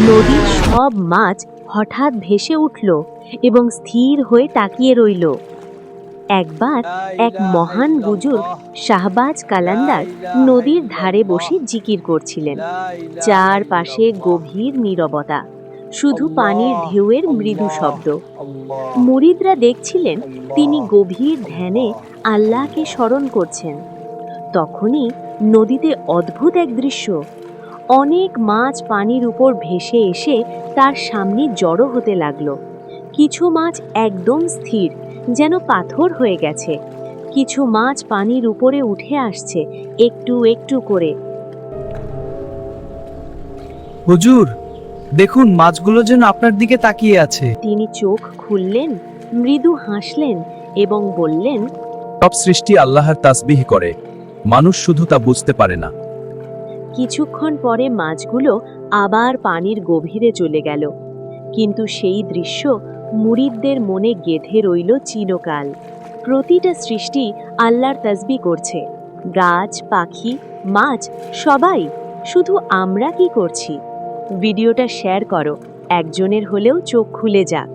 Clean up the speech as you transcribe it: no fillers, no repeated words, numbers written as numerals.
নদীর সব মাছ হঠাৎ ভেসে উঠল এবং স্থির হয়ে তাকিয়ে রইল। একবার এক মহান বুজুর্গ শাহবাজ কালান্দার নদীর ধারে বসে জিকির করছিলেন। চারপাশে গভীর নীরবতা, শুধু পানির ঢেউয়ের মৃদু শব্দ। মুরিদরা দেখছিলেন তিনি গভীর ধ্যানে আল্লাহকে স্মরণ করছেন। তখনই নদীতে অদ্ভুত এক দৃশ্য। অনেক মাছ পানির উপর ভেসে এসে তার সামনে জড়ো হতে লাগলো। কিছু মাছ একদম স্থির, যেন পাথর হয়ে গেছে। কিছু মাছ পানির উপরে উঠে আসছে একটু একটু করে। হুজুর, দেখুন মাছগুলো যেন আপনার দিকে তাকিয়ে আছে। তিনি চোখ খুললেন, মৃদু হাসলেন এবং বললেন, সব সৃষ্টি আল্লাহর তাসবিহ করে, মানুষ শুধু তা বুঝতে পারে না। কিছুক্ষণ পরে মাছগুলো আবার পানির গভীরে চলে গেল। কিন্তু সেই দৃশ্য মুরিদদের মনে গেঁথে রইল চিরকাল। প্রতিটা সৃষ্টি আল্লাহর তাসবিহ করছে, গাছ, পাখি, মাছ, সবাই। শুধু আমরা কি করছি? ভিডিওটা শেয়ার করো, একজনের হলেও চোখ খুলে যাক।